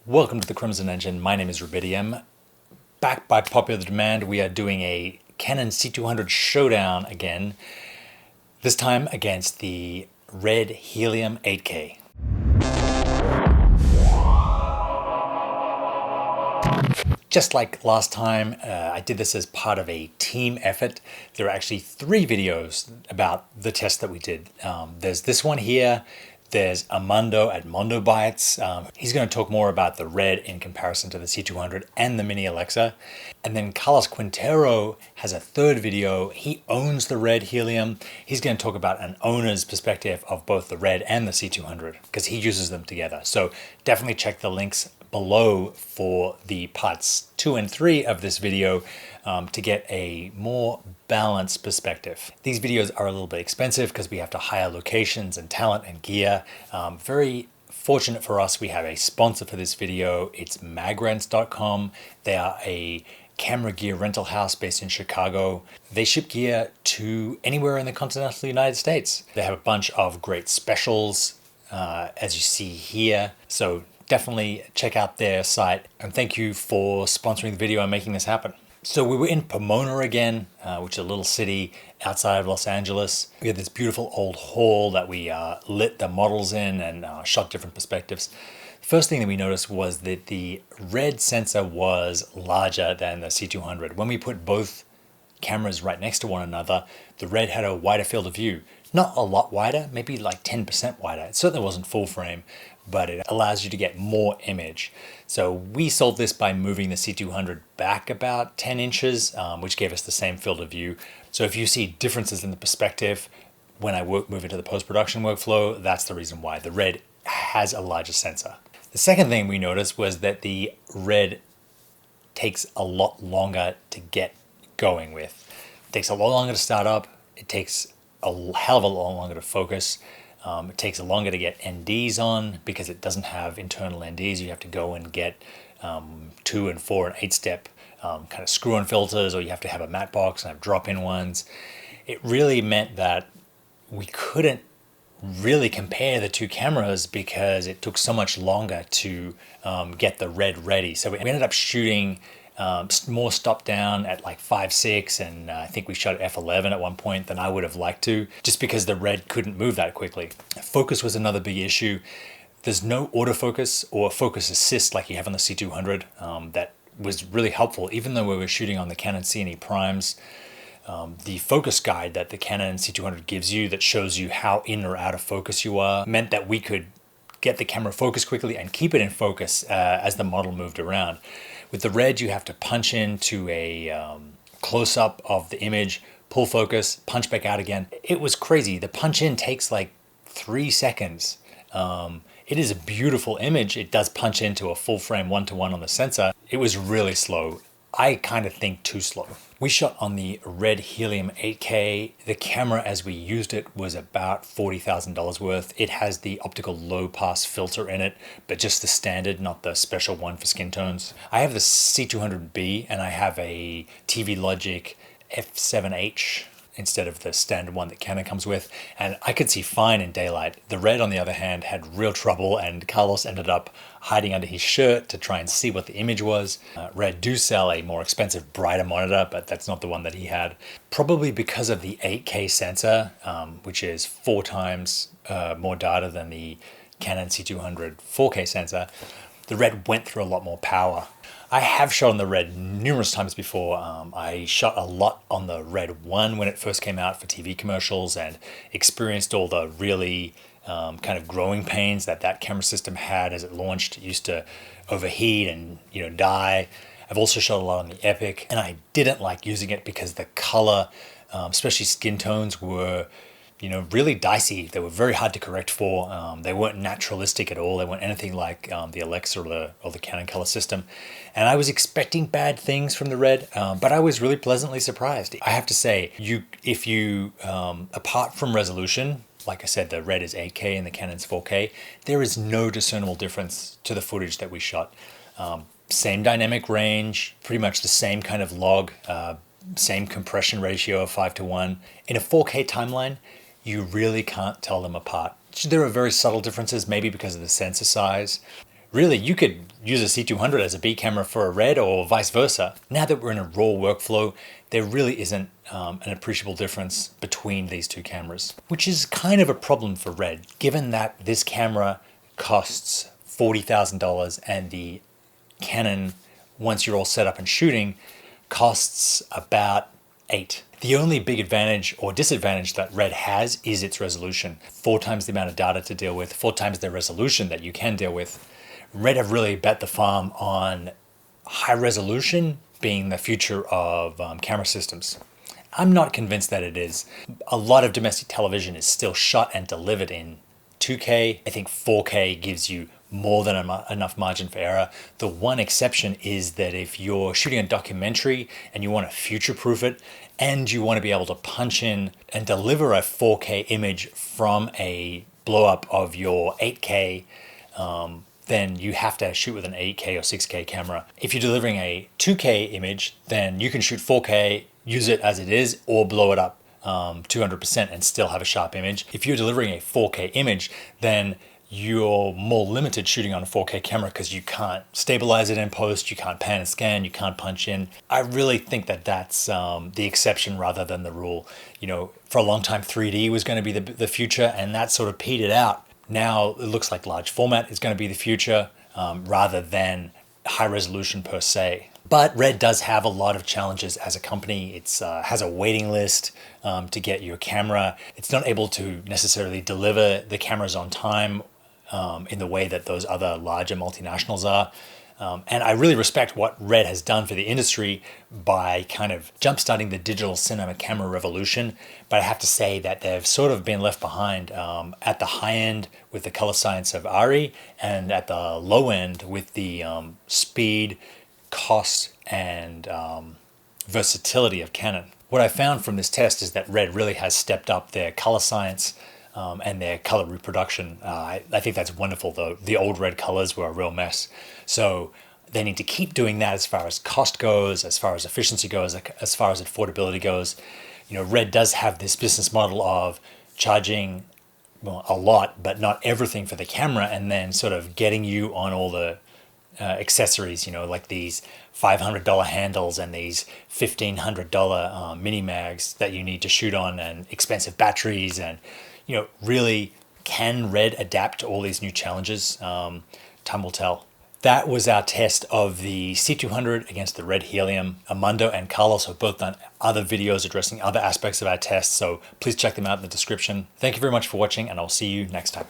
Welcome to the Crimson Engine. My name is Rubidium. Back by popular demand, we are doing a Canon C200 showdown again, this time against the Red Helium 8K. Just like last time, I did this as part of a team effort. There are actually 3 videos about the test that we did. There's this one here. There's Armando at Mondo Bytes. He's going to talk more about the Red in comparison to the C200 and the Mini Alexa. And then Carlos Quintero has a 3rd video. He owns the Red Helium. He's going to talk about an owner's perspective of both the Red and the C200 because he uses them together. So definitely check the links below for the parts 2 and 3 of this video to get a more balanced perspective. These videos are a little bit expensive because we have to hire locations and talent and gear. Very fortunate for us, we have a sponsor for this video. It's magrents.com. They are a camera gear rental house based in Chicago. They ship gear to anywhere in the continental United States. They have a bunch of great specials, as you see here. So definitely check out their site, and thank you for sponsoring the video and making this happen. So we were in Pomona again, which is a little city outside of Los Angeles. We had this beautiful old hall that we lit the models in and shot different perspectives. First thing that we noticed was that the Red sensor was larger than the C200. When we put both cameras right next to one another, the Red had a wider field of view. Not a lot wider, maybe like 10% wider. It certainly wasn't full frame, but it allows you to get more image. So we solved this by moving the C200 back about 10 inches, which gave us the same field of view. So if you see differences in the perspective when I move into the post-production workflow, that's the reason why. The Red has a larger sensor. The second thing we noticed was that the Red takes a lot longer to get going with. It takes a lot longer to start up. It takes a hell of a lot longer to focus. It takes longer to get NDs on because it doesn't have internal NDs. You have to go and get 2 and 4 and 8-step kind of screw-on filters, or you have to have a matte box and have drop-in ones. It really meant that we couldn't really compare the 2 cameras because it took so much longer to get the Red ready. So we ended up shooting more stop down at like 5.6, and I think we shot at f11 at one point than I would have liked to, just because the Red couldn't move that quickly. Focus was another big issue. There's no autofocus or focus assist like you have on the C200 that was really helpful, even though we were shooting on the Canon C&E primes. The focus guide that the Canon C200 gives you that shows you how in or out of focus you are meant that we could get the camera focused quickly and keep it in focus as the model moved around. With the Red, you have to punch into a close-up of the image, pull focus, punch back out again. It was crazy. The punch in takes like 3 seconds. It is a beautiful image. It does punch into a full frame 1-to-1 on the sensor. It was really slow. I kind of think too slow. We shot on the Red Helium 8K. The camera as we used it was about $40,000 worth. It has the optical low pass filter in it, but just the standard, not the special one for skin tones. I have the C200B and I have a TV Logic F7H instead of the standard one that Canon comes with, and I could see fine in daylight. The Red, on the other hand, had real trouble, and Carlos ended up hiding under his shirt to try and see what the image was. Red do sell a more expensive, brighter monitor, but that's not the one that he had. Probably because of the 8K sensor, which is 4 times more data than the Canon C200 4K sensor, the Red went through a lot more power. I have shot on the Red numerous times before. I shot a lot on the Red 1 when it first came out for TV commercials and experienced all the really kind of growing pains that camera system had as it launched. It used to overheat and die. I've also shot a lot on the Epic, and I didn't like using it because the color, especially skin tones, were really dicey. They were very hard to correct for. They weren't naturalistic at all. They weren't anything like the Alexa or the Canon color system. And I was expecting bad things from the Red, but I was really pleasantly surprised. I have to say, if you apart from resolution, like I said, the Red is 8K and the Canon's 4K, there is no discernible difference to the footage that we shot. Same dynamic range, pretty much the same kind of log, same compression ratio of 5-to-1. In a 4K timeline, you really can't tell them apart. There are very subtle differences, maybe because of the sensor size. Really, you could use a C200 as a B camera for a Red or vice versa. Now that we're in a raw workflow, there really isn't an appreciable difference between these two cameras, which is kind of a problem for Red, given that this camera costs $40,000 and the Canon, once you're all set up and shooting, costs about $8,000. The only big advantage or disadvantage that Red has is its resolution. 4 times the amount of data to deal with, 4 times the resolution that you can deal with. Red have really bet the farm on high resolution being the future of camera systems. I'm not convinced that it is. A lot of domestic television is still shot and delivered in 2K. I think 4K gives you more than enough margin for error. The one exception is that if you're shooting a documentary and you want to future-proof it and you want to be able to punch in and deliver a 4K image from a blow-up of your 8K, then you have to shoot with an 8K or 6K camera. If you're delivering a 2K image, then you can shoot 4K, use it as it is, or blow it up 200% and still have a sharp image. If you're delivering a 4K image, then you're more limited shooting on a 4K camera because you can't stabilize it in post, you can't pan and scan, you can't punch in. I really think that that's the exception rather than the rule. You know, for a long time 3D was going to be the future, and that sort of petered out. Now it looks like large format is going to be the future rather than high resolution per se. But Red does have a lot of challenges as a company. It has a waiting list to get your camera. It's not able to necessarily deliver the cameras on time in the way that those other larger multinationals are. And I really respect what Red has done for the industry by kind of jumpstarting the digital cinema camera revolution. But I have to say that they've sort of been left behind at the high end with the color science of ARRI and at the low end with the speed, cost, and versatility of Canon. What I found from this test is that Red really has stepped up their color science and their color reproduction. I think that's wonderful, though. The old Red colors were a real mess. So they need to keep doing that as far as cost goes, as far as efficiency goes, as far as affordability goes. You know, Red does have this business model of charging, well, a lot, but not everything for the camera, and then sort of getting you on all the accessories, you know, like these $500 handles and these $1,500 mini mags that you need to shoot on, and expensive batteries. And, you know, really, can Red adapt to all these new challenges? Time will tell. That was our test of the C200 against the Red Helium. Armando and Carlos have both done other videos addressing other aspects of our test, so please check them out in the description. Thank you very much for watching, and I'll see you next time.